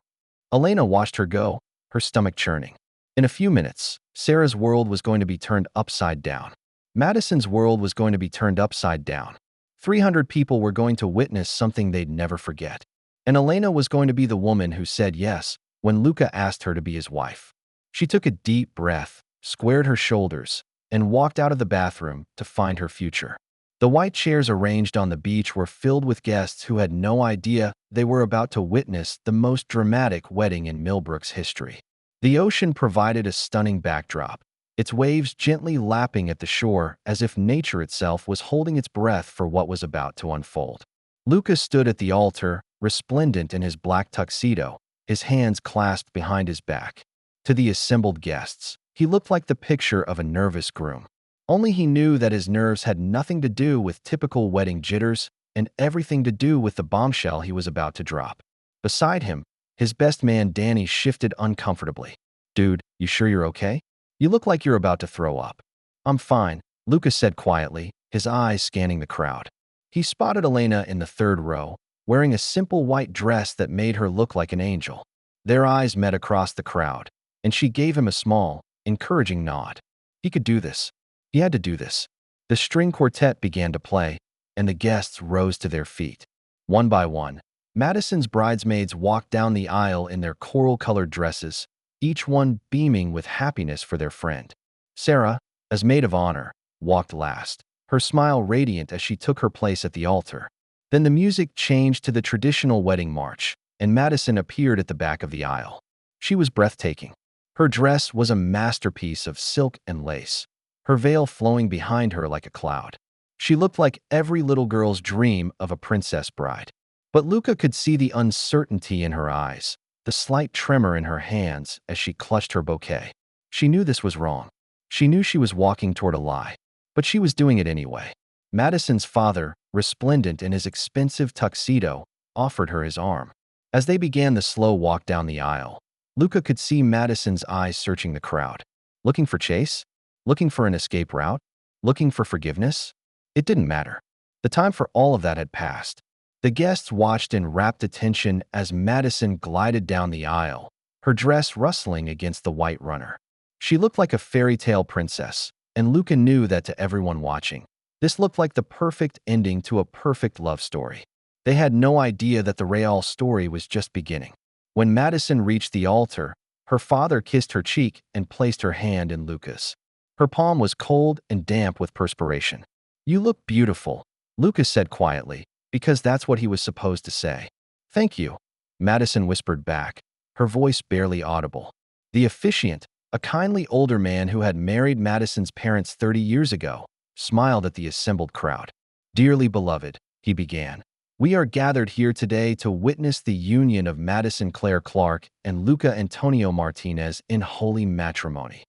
Elena watched her go, her stomach churning. In a few minutes, Sarah's world was going to be turned upside down. Madison's world was going to be turned upside down. 300 people were going to witness something they'd never forget. And Elena was going to be the woman who said yes when Luca asked her to be his wife. She took a deep breath, squared her shoulders, and walked out of the bathroom to find her future. The white chairs arranged on the beach were filled with guests who had no idea they were about to witness the most dramatic wedding in Millbrook's history. The ocean provided a stunning backdrop, its waves gently lapping at the shore as if nature itself was holding its breath for what was about to unfold. Luca stood at the altar, resplendent in his black tuxedo, his hands clasped behind his back. To the assembled guests, he looked like the picture of a nervous groom. Only he knew that his nerves had nothing to do with typical wedding jitters and everything to do with the bombshell he was about to drop. Beside him, his best man Danny shifted uncomfortably. Dude, you sure you're okay? You look like you're about to throw up. I'm fine, Luca said quietly, his eyes scanning the crowd. He spotted Elena in the third row, wearing a simple white dress that made her look like an angel. Their eyes met across the crowd, and she gave him a small, encouraging nod. He could do this. He had to do this. The string quartet began to play, and the guests rose to their feet. One by one, Madison's bridesmaids walked down the aisle in their coral-colored dresses, each one beaming with happiness for their friend. Sarah, as maid of honor, walked last, her smile radiant as she took her place at the altar. Then the music changed to the traditional wedding march, and Madison appeared at the back of the aisle. She was breathtaking. Her dress was a masterpiece of silk and lace, her veil flowing behind her like a cloud. She looked like every little girl's dream of a princess bride. But Luca could see the uncertainty in her eyes, the slight tremor in her hands as she clutched her bouquet. She knew this was wrong. She knew she was walking toward a lie, but she was doing it anyway. Madison's father, resplendent in his expensive tuxedo, offered her his arm. As they began the slow walk down the aisle, Luca could see Madison's eyes searching the crowd. Looking for chase? Looking for an escape route? Looking for forgiveness? It didn't matter. The time for all of that had passed. The guests watched in rapt attention as Madison glided down the aisle, her dress rustling against the white runner. She looked like a fairy tale princess, and Luca knew that to everyone watching. This looked like the perfect ending to a perfect love story. They had no idea that the real story was just beginning. When Madison reached the altar, her father kissed her cheek and placed her hand in Luca's. Her palm was cold and damp with perspiration. "You look beautiful," Luca said quietly, because that's what he was supposed to say. "Thank you," Madison whispered back, her voice barely audible. The officiant, a kindly older man who had married Madison's parents 30 years ago, smiled at the assembled crowd. "Dearly beloved," he began, "we are gathered here today to witness the union of Madison Claire Clark and Luca Antonio Martinez in holy matrimony."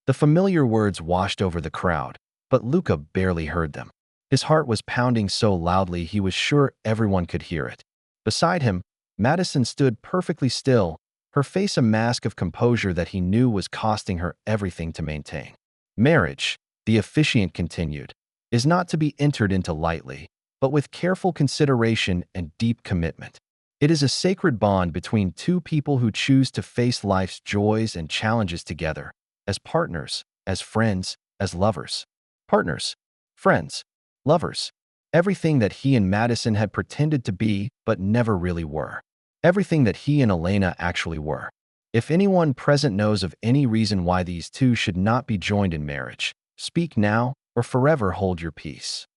The familiar words washed over the crowd, but Luca barely heard them. His heart was pounding so loudly he was sure everyone could hear it. Beside him, Madison stood perfectly still, her face a mask of composure that he knew was costing her everything to maintain. "Marriage," the officiant continued, "is not to be entered into lightly, but with careful consideration and deep commitment. It is a sacred bond between two people who choose to face life's joys and challenges together, as partners, as friends, as lovers. Partners, friends, lovers. Everything that he and Madison had pretended to be, but never really were. Everything that he and Elena actually were. If anyone present knows of any reason why these two should not be joined in marriage, speak now or forever hold your peace."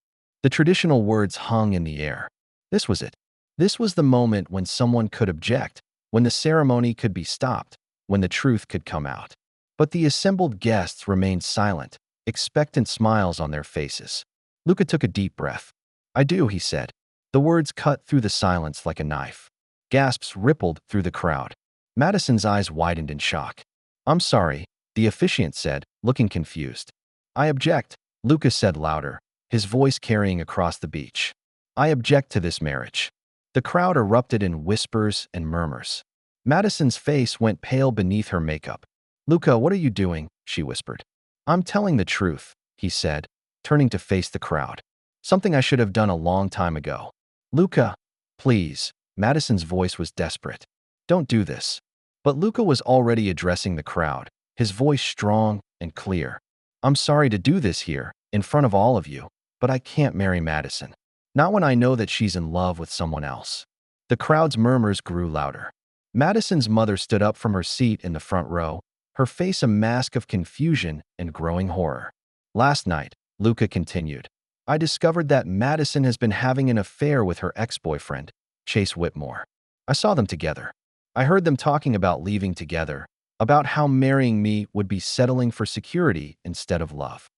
The traditional words hung in the air. This was it. This was the moment when someone could object, when the ceremony could be stopped, when the truth could come out. But the assembled guests remained silent, expectant smiles on their faces. Luca took a deep breath. "I do," he said. The words cut through the silence like a knife. Gasps rippled through the crowd. Madison's eyes widened in shock. "I'm sorry," the officiant said, looking confused. "I object," Luca said louder, his voice carrying across the beach. "I object to this marriage." The crowd erupted in whispers and murmurs. Madison's face went pale beneath her makeup. "Luca, what are you doing?" she whispered. "I'm telling the truth," he said, turning to face the crowd. "Something I should have done a long time ago." "Luca, please." Madison's voice was desperate. "Don't do this." But Luca was already addressing the crowd, his voice strong and clear. "I'm sorry to do this here, in front of all of you, but I can't marry Madison. Not when I know that she's in love with someone else." The crowd's murmurs grew louder. Madison's mother stood up from her seat in the front row, her face a mask of confusion and growing horror. "Last night," Luca continued, "I discovered that Madison has been having an affair with her ex-boyfriend, Chase Whitmore. I saw them together. I heard them talking about leaving together, about how marrying me would be settling for security instead of love."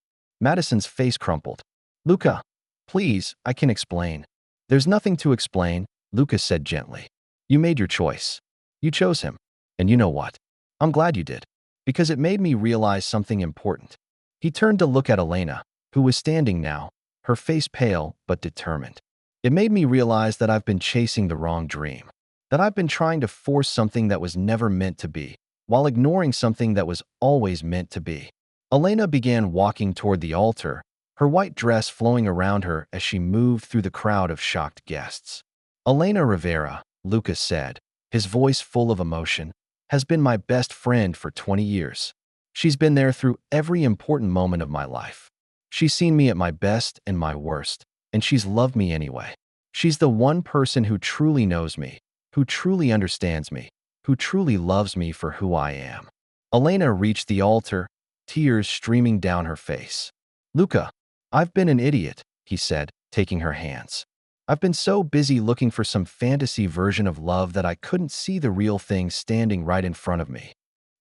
Madison's face crumpled. "Luca, please, I can explain." "There's nothing to explain," Luca said gently. "You made your choice. You chose him. And you know what? I'm glad you did, because it made me realize something important." He turned to look at Elena, who was standing now, her face pale but determined. "It made me realize that I've been chasing the wrong dream, that I've been trying to force something that was never meant to be, while ignoring something that was always meant to be." Elena began walking toward the altar, her white dress flowing around her as she moved through the crowd of shocked guests. "Elena Rivera," Lucas said, his voice full of emotion, "has been my best friend for 20 years. She's been there through every important moment of my life. She's seen me at my best and my worst, and she's loved me anyway. She's the one person who truly knows me, who truly understands me, who truly loves me for who I am." Elena reached the altar, tears streaming down her face. "Luca, I've been an idiot," he said, taking her hands. "I've been so busy looking for some fantasy version of love that I couldn't see the real thing standing right in front of me."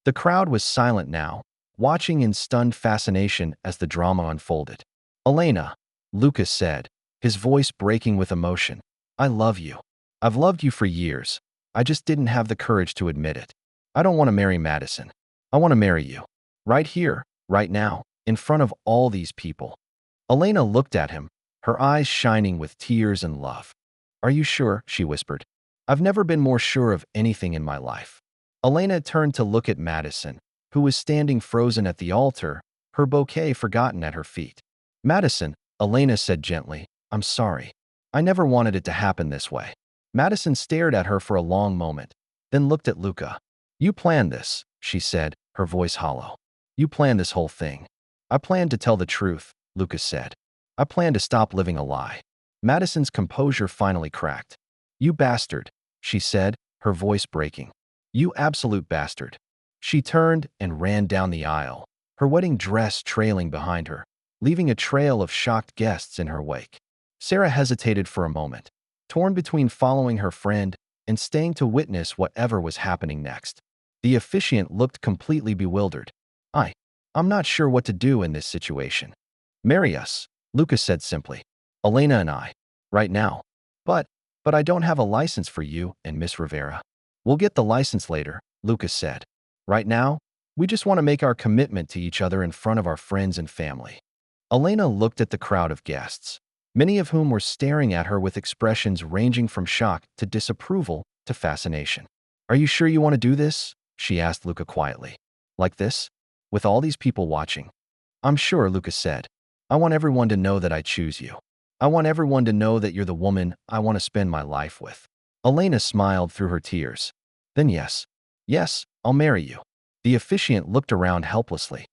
The crowd was silent now, watching in stunned fascination as the drama unfolded. "Elena," Lucas said, his voice breaking with emotion, "I love you. I've loved you for years. I just didn't have the courage to admit it. I don't want to marry Madison. I want to marry you. Right here, right now, in front of all these people." Elena looked at him, her eyes shining with tears and love. "Are you sure?" she whispered. "I've never been more sure of anything in my life." Elena turned to look at Madison, who was standing frozen at the altar, her bouquet forgotten at her feet. Madison, Elena said gently, I'm sorry. I never wanted it to happen this way. Madison stared at her for a long moment, then looked at Luca. You planned this, she said, her voice hollow. You planned this whole thing. I planned to tell the truth, Luca said. I planned to stop living a lie. Madison's composure finally cracked. You bastard, she said, her voice breaking. You absolute bastard. She turned and ran down the aisle, her wedding dress trailing behind her, leaving a trail of shocked guests in her wake. Sarah hesitated for a moment, torn between following her friend and staying to witness whatever was happening next. The officiant looked completely bewildered. I'm not sure what to do in this situation. Marry us, Lucas said simply. Elena and I. Right now. But I don't have a license for you and Miss Rivera. We'll get the license later, Lucas said. Right now, we just want to make our commitment to each other in front of our friends and family. Elena looked at the crowd of guests, many of whom were staring at her with expressions ranging from shock to disapproval to fascination. Are you sure you want to do this? She asked Luca quietly. Like this? With all these people watching? I'm sure, Lucas said. I want everyone to know that I choose you. I want everyone to know that you're the woman I want to spend my life with. Elena smiled through her tears. Then yes, I'll marry you. The officiant looked around helplessly.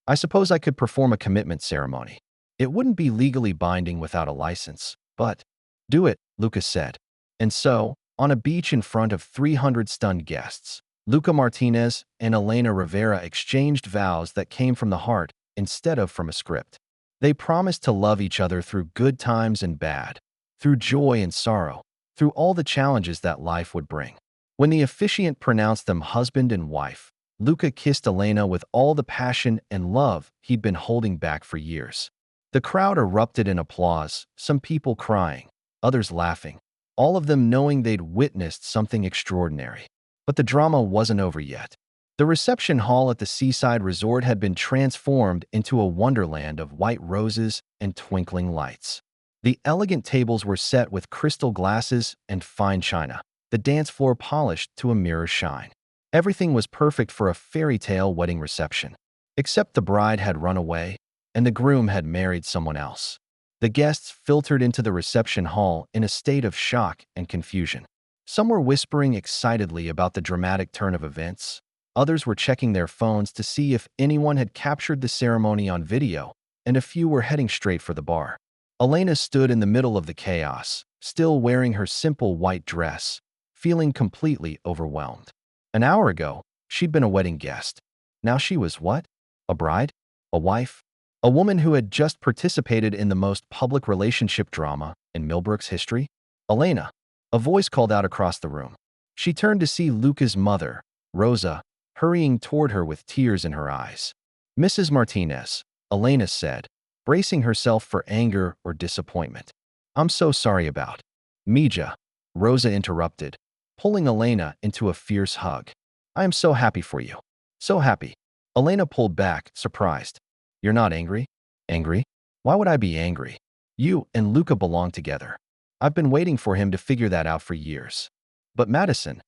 I suppose I could perform a commitment ceremony. It wouldn't be legally binding without a license, but do it, Lucas said. And so, on a beach in front of 300 stunned guests, Luca Martinez and Elena Rivera exchanged vows that came from the heart instead of from a script. They promised to love each other through good times and bad, through joy and sorrow, through all the challenges that life would bring. When the officiant pronounced them husband and wife, Luca kissed Elena with all the passion and love he'd been holding back for years. The crowd erupted in applause, some people crying, others laughing, all of them knowing they'd witnessed something extraordinary. But the drama wasn't over yet. The reception hall at the seaside resort had been transformed into a wonderland of white roses and twinkling lights. The elegant tables were set with crystal glasses and fine china, the dance floor polished to a mirror shine. Everything was perfect for a fairy tale wedding reception, except the bride had run away and the groom had married someone else. The guests filtered into the reception hall in a state of shock and confusion. Some were whispering excitedly about the dramatic turn of events. Others were checking their phones to see if anyone had captured the ceremony on video, and a few were heading straight for the bar. Elena stood in the middle of the chaos, still wearing her simple white dress, feeling completely overwhelmed. An hour ago, she'd been a wedding guest. Now she was what? A bride? A wife? A woman who had just participated in the most public relationship drama in Millbrook's history? Elena. A voice called out across the room. She turned to see Luca's mother, Rosa, hurrying toward her with tears in her eyes. Mrs. Martinez, Elena said, bracing herself for anger or disappointment. I'm so sorry about. Mija, Rosa interrupted, pulling Elena into a fierce hug. I am so happy for you. So happy. Elena pulled back, surprised. You're not angry? Angry? Why would I be angry? You and Luca belong together. I've been waiting for him to figure that out for years. But Madison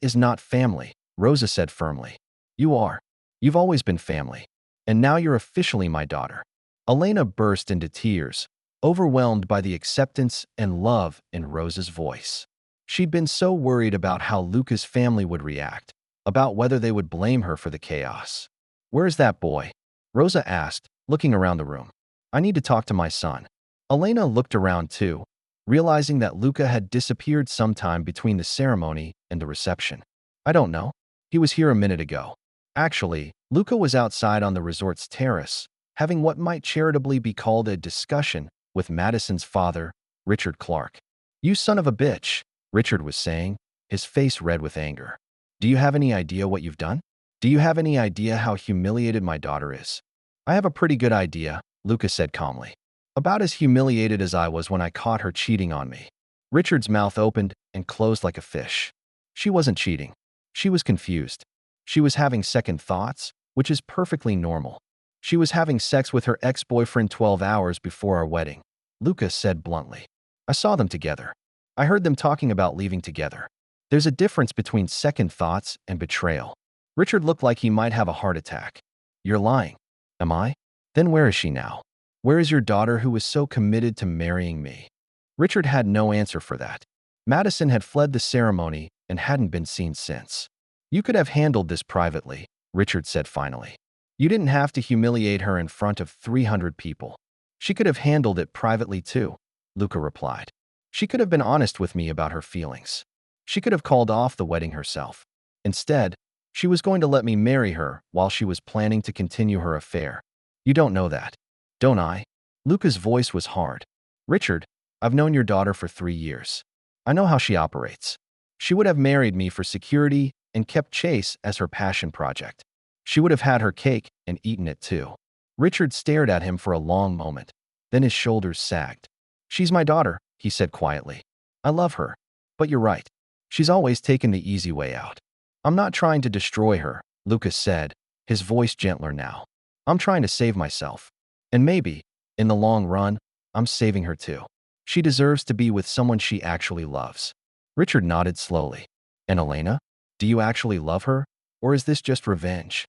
is not family, Rosa said firmly. You are. You've always been family. And now you're officially my daughter. Elena burst into tears, overwhelmed by the acceptance and love in Rosa's voice. She'd been so worried about how Luca's family would react, about whether they would blame her for the chaos. Where's that boy? Rosa asked, looking around the room. I need to talk to my son. Elena looked around too, realizing that Luca had disappeared sometime between the ceremony and the reception. I don't know. He was here a minute ago. Actually, Luca was outside on the resort's terrace, having what might charitably be called a discussion with Madison's father, Richard Clark. You son of a bitch, Richard was saying, his face red with anger. Do you have any idea what you've done? Do you have any idea how humiliated my daughter is? I have a pretty good idea, Luca said calmly. About as humiliated as I was when I caught her cheating on me. Richard's mouth opened and closed like a fish. She wasn't cheating. She was confused. She was having second thoughts, which is perfectly normal. She was having sex with her ex-boyfriend 12 hours before our wedding, Luca said bluntly. I saw them together. I heard them talking about leaving together. There's a difference between second thoughts and betrayal. Richard looked like he might have a heart attack. You're lying. Am I? Then where is she now? Where is your daughter who was so committed to marrying me? Richard had no answer for that. Madison had fled the ceremony and hadn't been seen since. You could have handled this privately, Richard said finally. You didn't have to humiliate her in front of 300 people. She could have handled it privately too, Luca replied. She could have been honest with me about her feelings. She could have called off the wedding herself. Instead, she was going to let me marry her while she was planning to continue her affair. You don't know that, don't I? Luca's voice was hard. Richard, I've known your daughter for 3 years. I know how she operates. She would have married me for security and kept Chase as her passion project. She would have had her cake and eaten it too. Richard stared at him for a long moment. Then his shoulders sagged. She's my daughter, he said quietly. I love her. But you're right. She's always taken the easy way out. I'm not trying to destroy her, Lucas said, his voice gentler now. I'm trying to save myself. And maybe, in the long run, I'm saving her too. She deserves to be with someone she actually loves. Richard nodded slowly. And Elena? Do you actually love her? Or is this just revenge?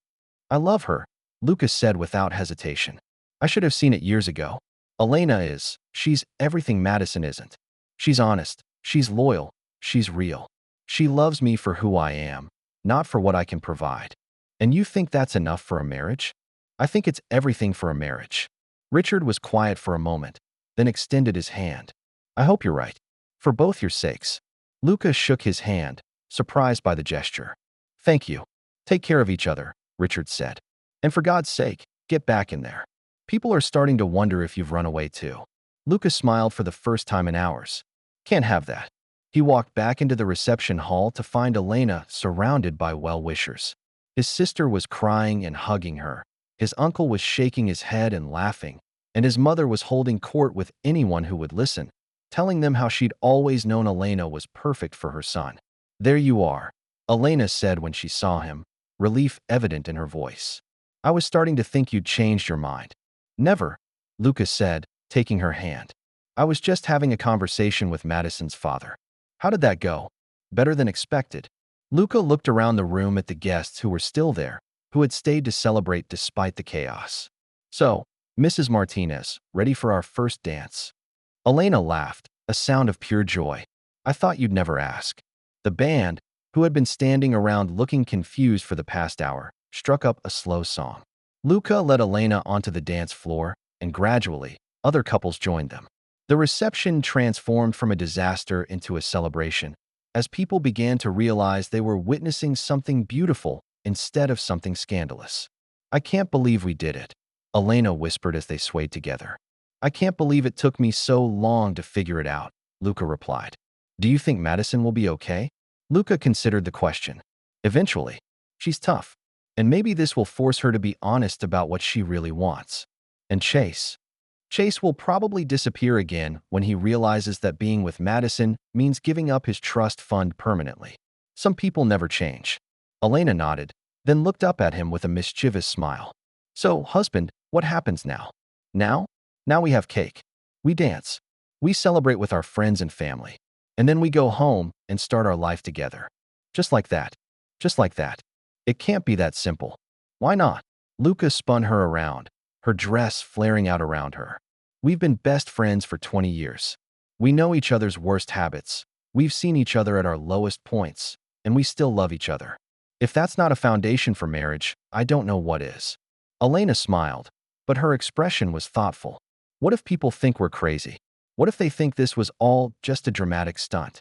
I love her, Lucas said without hesitation. I should have seen it years ago. Elena is. She's everything Madison isn't. She's honest. She's loyal. She's real. She loves me for who I am, not for what I can provide. And you think that's enough for a marriage? I think it's everything for a marriage. Richard was quiet for a moment, then extended his hand. I hope you're right. For both your sakes. Lucas shook his hand, surprised by the gesture. Thank you. Take care of each other, Richard said. And for God's sake, get back in there. People are starting to wonder if you've run away too. Lucas smiled for the first time in hours. Can't have that. He walked back into the reception hall to find Elena surrounded by well-wishers. His sister was crying and hugging her. His uncle was shaking his head and laughing, and his mother was holding court with anyone who would listen, telling them how she'd always known Elena was perfect for her son. There you are, Elena said when she saw him, relief evident in her voice. I was starting to think you'd changed your mind. Never, Lucas said, taking her hand. I was just having a conversation with Madison's father. How did that go? Better than expected. Luca looked around the room at the guests who were still there, who had stayed to celebrate despite the chaos. So, Mrs. Martinez, ready for our first dance? Elena laughed, a sound of pure joy. I thought you'd never ask. The band, who had been standing around looking confused for the past hour, struck up a slow song. Luca led Elena onto the dance floor, and gradually, other couples joined them. The reception transformed from a disaster into a celebration, as people began to realize they were witnessing something beautiful instead of something scandalous. I can't believe we did it, Elena whispered as they swayed together. I can't believe it took me so long to figure it out, Luca replied. Do you think Madison will be okay? Luca considered the question. Eventually. She's tough. And maybe this will force her to be honest about what she really wants. And Chase will probably disappear again when he realizes that being with Madison means giving up his trust fund permanently. Some people never change. Elena nodded, then looked up at him with a mischievous smile. So, husband, what happens now? Now? Now we have cake. We dance. We celebrate with our friends and family. And then we go home and start our life together. Just like that. Just like that. It can't be that simple. Why not? Luca spun her around, her dress flaring out around her. We've been best friends for 20 years. We know each other's worst habits. We've seen each other at our lowest points, and we still love each other. If that's not a foundation for marriage, I don't know what is. Elena smiled, but her expression was thoughtful. What if people think we're crazy? What if they think this was all just a dramatic stunt?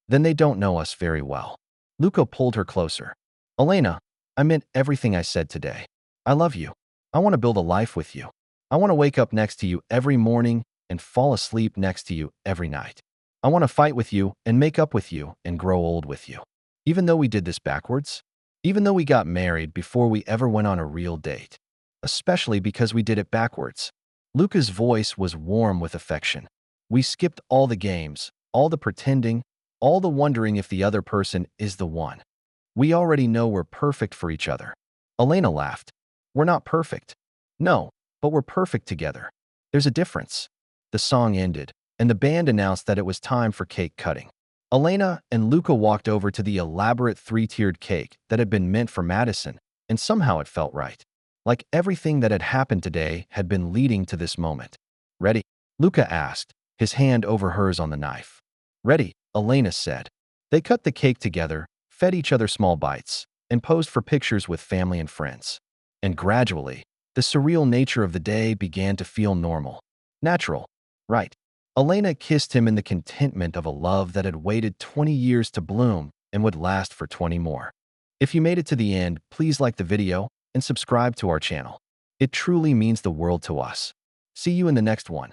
Then they don't know us very well. Luca pulled her closer. Elena, I meant everything I said today. I love you. I want to build a life with you. I want to wake up next to you every morning and fall asleep next to you every night. I want to fight with you and make up with you and grow old with you. Even though we did this backwards? Even though we got married before we ever went on a real date. Especially because we did it backwards. Luca's voice was warm with affection. We skipped all the games, all the pretending, all the wondering if the other person is the one. We already know we're perfect for each other. Elena laughed. We're not perfect. No, but we're perfect together. There's a difference. The song ended, and the band announced that it was time for cake cutting. Elena and Luca walked over to the elaborate three-tiered cake that had been meant for Madison, and somehow it felt right. Like everything that had happened today had been leading to this moment. Ready? Luca asked, his hand over hers on the knife. Ready, Elena said. They cut the cake together, fed each other small bites, and posed for pictures with family and friends. And gradually, the surreal nature of the day began to feel normal. Natural. Right. Elena kissed him in the contentment of a love that had waited 20 years to bloom and would last for 20 more. If you made it to the end, please like the video and subscribe to our channel. It truly means the world to us. See you in the next one.